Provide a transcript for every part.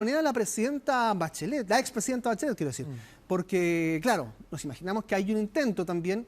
de la presidenta Bachelet, la expresidenta Bachelet, quiero decir, porque, claro, nos imaginamos que hay un intento también,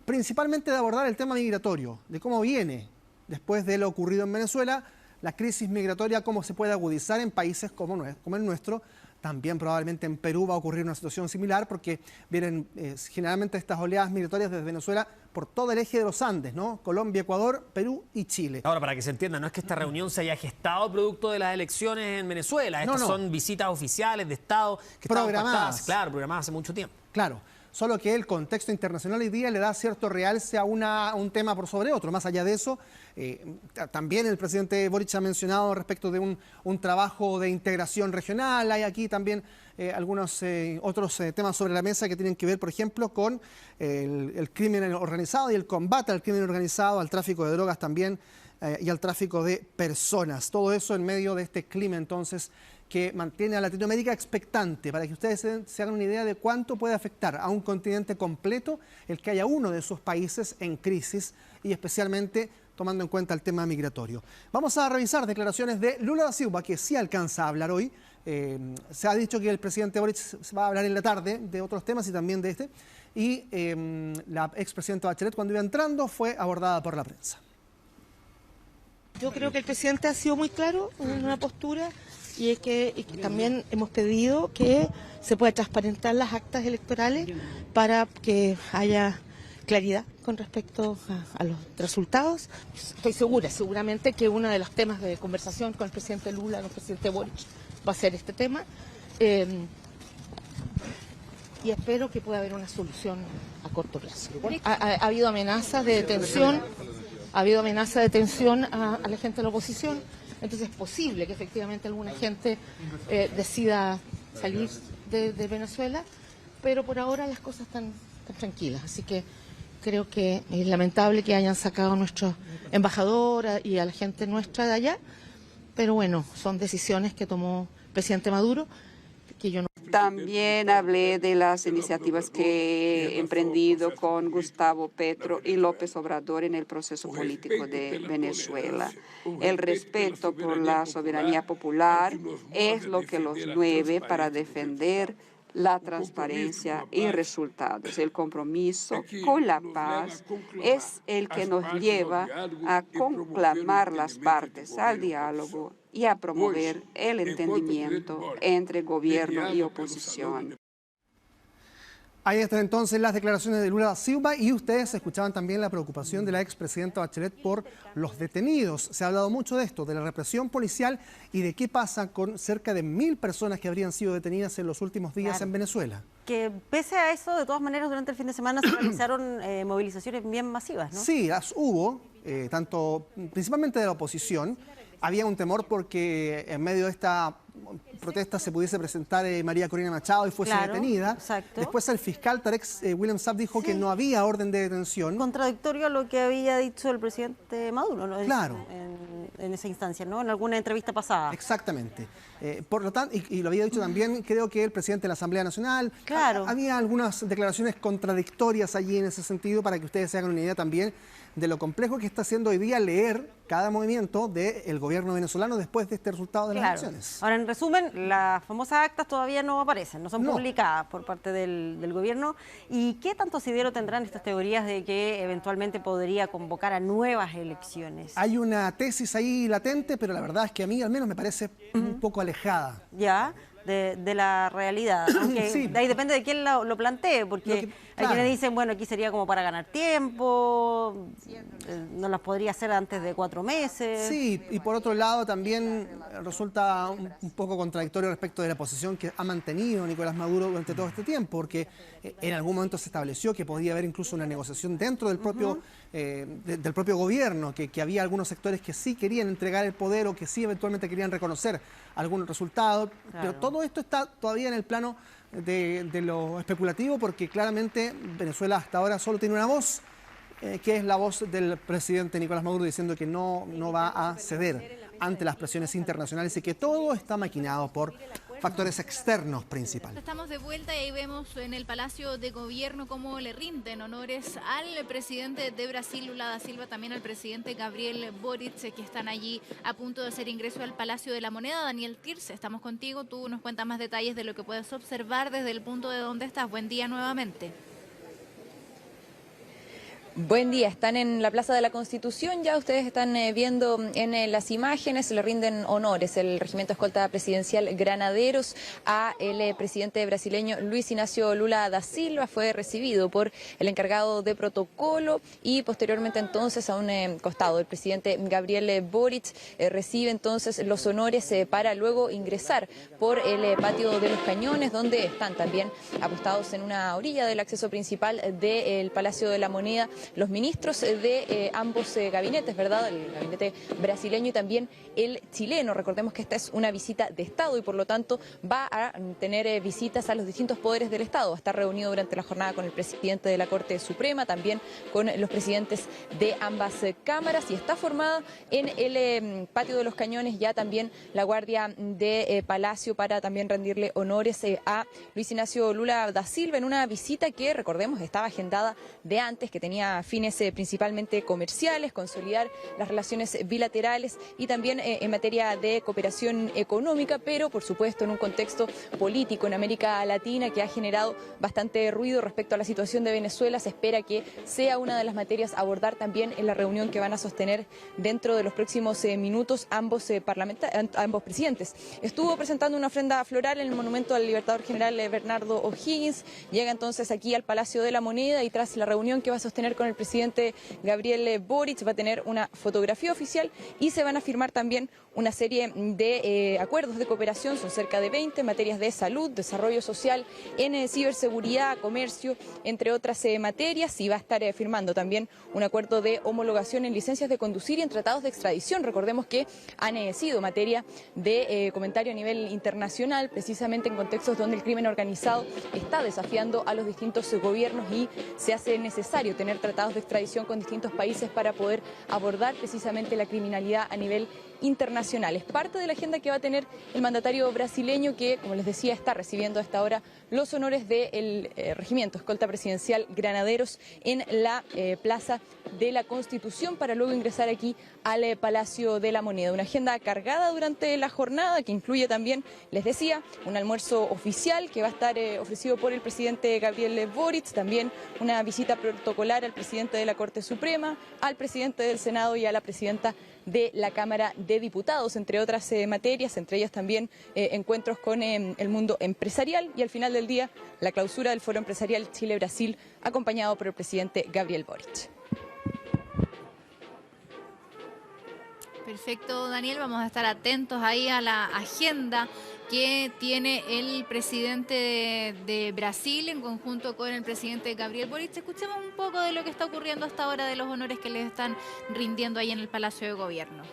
principalmente de abordar el tema migratorio, de cómo viene, después de lo ocurrido en Venezuela, la crisis migratoria, cómo se puede agudizar en países como el nuestro. También probablemente en Perú va a ocurrir una situación similar porque vienen generalmente estas oleadas migratorias desde Venezuela por todo el eje de los Andes, ¿no? Colombia, Ecuador, Perú y Chile. Ahora, para que se entienda, no es que esta reunión se haya gestado producto de las elecciones en Venezuela. Estas son visitas oficiales de Estado que estaban pactadas, claro, programadas hace mucho tiempo. Claro. Solo que el contexto internacional hoy día le da cierto realce a un tema por sobre otro. Más allá de eso, también el presidente Boric ha mencionado respecto de un trabajo de integración regional. Hay aquí también algunos otros temas sobre la mesa que tienen que ver, por ejemplo, con el crimen organizado y el combate al crimen organizado, al tráfico de drogas también y al tráfico de personas. Todo eso en medio de este clima, entonces, que mantiene a Latinoamérica expectante, para que ustedes se hagan una idea de cuánto puede afectar a un continente completo el que haya uno de esos países en crisis y especialmente tomando en cuenta el tema migratorio. Vamos a revisar declaraciones de Lula da Silva, que sí alcanza a hablar hoy. Se ha dicho que el presidente Boric va a hablar en la tarde de otros temas y también de este. Y la expresidenta Bachelet, cuando iba entrando, fue abordada por la prensa. Yo creo que el presidente ha sido muy claro en una postura y es que también hemos pedido que se pueda transparentar las actas electorales para que haya claridad con respecto a los resultados. Estoy seguramente que uno de los temas de conversación con el presidente Lula, con el presidente Boric, va a ser este tema. Y espero que pueda haber una solución a corto plazo. Ha habido amenazas de detención. Ha habido amenaza de detención a la gente de la oposición, entonces es posible que efectivamente alguna gente decida salir de Venezuela, pero por ahora las cosas están tranquilas, así que creo que es lamentable que hayan sacado a nuestro embajador y a la gente nuestra de allá, pero bueno, son decisiones que tomó el presidente Maduro, que yo no... También hablé de las iniciativas que he emprendido con Gustavo Petro y López Obrador en el proceso político de Venezuela. El respeto por la soberanía popular es lo que los mueve para defender la transparencia y resultados. El compromiso con la paz es el que nos lleva a conclamar las partes al diálogo y a promover el entendimiento entre gobierno y oposición. Ahí están entonces las declaraciones de Lula da Silva y ustedes escuchaban también la preocupación de la expresidenta Bachelet por los detenidos. Se ha hablado mucho de esto, de la represión policial y de qué pasa con cerca de 1000 personas que habrían sido detenidas en los últimos días en Venezuela. Que pese a eso, de todas maneras, durante el fin de semana se realizaron movilizaciones bien masivas, ¿no? Sí, las hubo, principalmente de la oposición. Había un temor porque en medio de esta protesta se pudiese presentar María Corina Machado y fuese detenida. Exacto. Después el fiscal Tarek William Saab dijo que no había orden de detención. Contradictorio a lo que había dicho el presidente Maduro, ¿no? Claro. En esa instancia, ¿no? En alguna entrevista pasada. Exactamente. Por lo tanto, y lo había dicho también, creo que el presidente de la Asamblea Nacional. Claro. Había algunas declaraciones contradictorias allí en ese sentido para que ustedes se hagan una idea también de lo complejo que está haciendo hoy día leer cada movimiento del gobierno venezolano después de este resultado de las elecciones. Ahora, en resumen, las famosas actas todavía no aparecen, no son publicadas por parte del gobierno. ¿Y qué tanto asidero tendrán estas teorías de que eventualmente podría convocar a nuevas elecciones? Hay una tesis ahí latente, pero la verdad es que a mí al menos me parece un poco alejada. Ya. De la realidad, aunque sí. De ahí depende de quién lo plantee, porque hay quienes dicen, bueno, aquí sería como para ganar tiempo, no las podría hacer antes de 4 meses. Sí, y por otro lado también resulta un poco contradictorio respecto de la posición que ha mantenido Nicolás Maduro durante todo este tiempo, porque en algún momento se estableció que podía haber incluso una negociación dentro del propio, del propio gobierno, que había algunos sectores que sí querían entregar el poder o que sí eventualmente querían reconocer algún resultado, pero todo esto está todavía en el plano de lo especulativo porque claramente Venezuela hasta ahora solo tiene una voz, que es la voz del presidente Nicolás Maduro diciendo que no va a ceder ante las presiones internacionales y que todo está maquinado por factores externos principal. Estamos de vuelta y ahí vemos en el Palacio de Gobierno cómo le rinden honores al presidente de Brasil, Lula da Silva, también al presidente Gabriel Boric, que están allí a punto de hacer ingreso al Palacio de la Moneda. Daniel Tirce, estamos contigo, tú nos cuentas más detalles de lo que puedes observar desde el punto de donde estás. Buen día nuevamente. Buen día, están en la Plaza de la Constitución, ya ustedes están viendo en las imágenes, le rinden honores el Regimiento Escolta Presidencial Granaderos a el presidente brasileño Luis Ignacio Lula da Silva. Fue recibido por el encargado de protocolo y posteriormente entonces a un costado el presidente Gabriel Boric recibe entonces los honores para luego ingresar por el patio de los Cañones, donde están también apostados en una orilla del acceso principal del Palacio de la Moneda los ministros de ambos gabinetes, ¿verdad? El gabinete brasileño y también el chileno. Recordemos que esta es una visita de Estado y por lo tanto va a tener visitas a los distintos poderes del Estado. Va a estar reunido durante la jornada con el presidente de la Corte Suprema, también con los presidentes de ambas cámaras, y está formada en el patio de los Cañones ya también la Guardia de Palacio para también rendirle honores a Luis Ignacio Lula da Silva en una visita que, recordemos, estaba agendada de antes, que tenía fines principalmente comerciales, consolidar las relaciones bilaterales y también en materia de cooperación económica, pero por supuesto en un contexto político en América Latina que ha generado bastante ruido respecto a la situación de Venezuela. Se espera que sea una de las materias a abordar también en la reunión que van a sostener dentro de los próximos minutos ambos presidentes. Estuvo presentando una ofrenda floral en el monumento al Libertador General Bernardo O'Higgins. Llega entonces aquí al Palacio de la Moneda y tras la reunión que va a sostener con el presidente Gabriel Boric va a tener una fotografía oficial y se van a firmar también una serie de acuerdos de cooperación, son cerca de 20 en materias de salud, desarrollo social, en ciberseguridad, comercio, entre otras materias, y va a estar firmando también un acuerdo de homologación en licencias de conducir y en tratados de extradición. Recordemos que han sido materia de comentario a nivel internacional, precisamente en contextos donde el crimen organizado está desafiando a los distintos gobiernos y se hace necesario tener tratados de extradición con distintos países para poder abordar precisamente la criminalidad a nivel internacional. Es parte de la agenda que va a tener el mandatario brasileño que, como les decía, está recibiendo a esta hora los honores del Regimiento Escolta Presidencial Granaderos en la Plaza de la Constitución para luego ingresar aquí al Palacio de la Moneda. Una agenda cargada durante la jornada que incluye también, les decía, un almuerzo oficial que va a estar ofrecido por el presidente Gabriel Boric, también una visita protocolar al presidente de la Corte Suprema, al presidente del Senado y a la presidenta de la Cámara de Diputados, entre otras materias, entre ellas también encuentros con el mundo empresarial y al final del día la clausura del Foro Empresarial Chile-Brasil acompañado por el presidente Gabriel Boric. Perfecto, Daniel, vamos a estar atentos ahí a la agenda que tiene el presidente de Brasil en conjunto con el presidente Gabriel Boric. Escuchemos un poco de lo que está ocurriendo hasta ahora, de los honores que les están rindiendo ahí en el Palacio de Gobierno.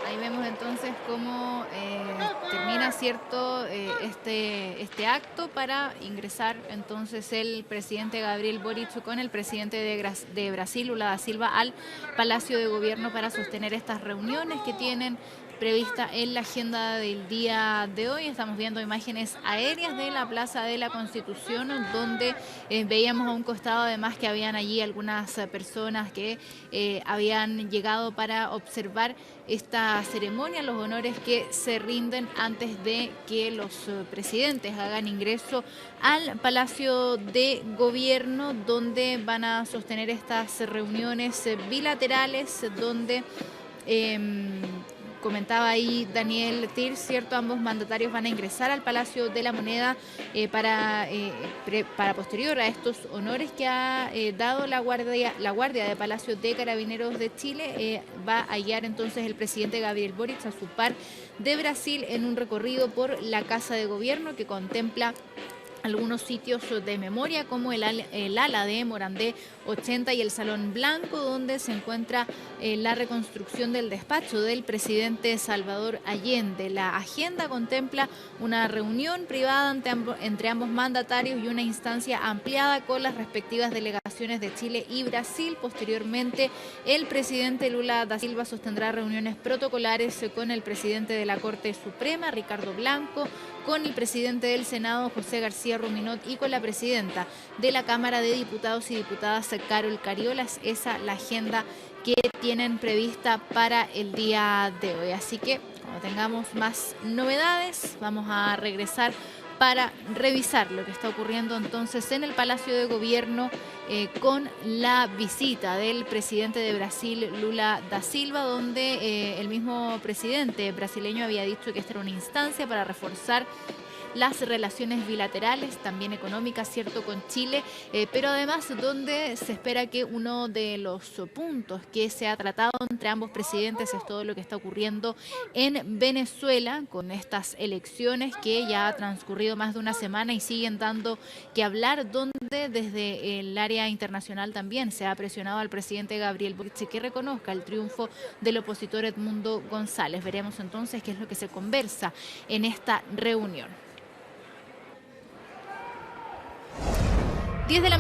Ahí vemos entonces cómo termina cierto este acto para ingresar entonces el presidente Gabriel Boric con el presidente de Brasil, Lula da Silva, al Palacio de Gobierno para sostener estas reuniones que tienen prevista en la agenda del día de hoy. Estamos viendo imágenes aéreas de la Plaza de la Constitución, donde veíamos a un costado además que habían allí algunas personas que habían llegado para observar esta ceremonia, los honores que se rinden antes de que los presidentes hagan ingreso al Palacio de Gobierno, donde van a sostener estas reuniones bilaterales, donde comentaba ahí Daniel Tir, ¿cierto? Ambos mandatarios van a ingresar al Palacio de la Moneda para posterior a estos honores que ha dado la Guardia de Palacio de Carabineros de Chile. Va a guiar entonces el presidente Gabriel Boric a su par de Brasil en un recorrido por la Casa de Gobierno que contempla algunos sitios de memoria como el ala de Morandé 80 y el Salón Blanco, donde se encuentra la reconstrucción del despacho del presidente Salvador Allende. La agenda contempla una reunión privada entre ambos mandatarios y una instancia ampliada con las respectivas delegaciones de Chile y Brasil. Posteriormente, el presidente Lula da Silva sostendrá reuniones protocolares con el presidente de la Corte Suprema, Ricardo Blanco, con el presidente del Senado, José García Ruminot, y con la presidenta de la Cámara de Diputados y Diputadas, Carol Cariolas. Esa es la agenda que tienen prevista para el día de hoy. Así que cuando tengamos más novedades, vamos a regresar para revisar lo que está ocurriendo entonces en el Palacio de Gobierno con la visita del presidente de Brasil, Lula da Silva, donde el mismo presidente brasileño había dicho que esta era una instancia para reforzar las relaciones bilaterales, también económicas, cierto, con Chile, pero además donde se espera que uno de los puntos que se ha tratado entre ambos presidentes es todo lo que está ocurriendo en Venezuela con estas elecciones que ya ha transcurrido más de una semana y siguen dando que hablar, donde desde el área internacional también se ha presionado al presidente Gabriel Boric que reconozca el triunfo del opositor Edmundo González. Veremos entonces qué es lo que se conversa en esta reunión. 10 de la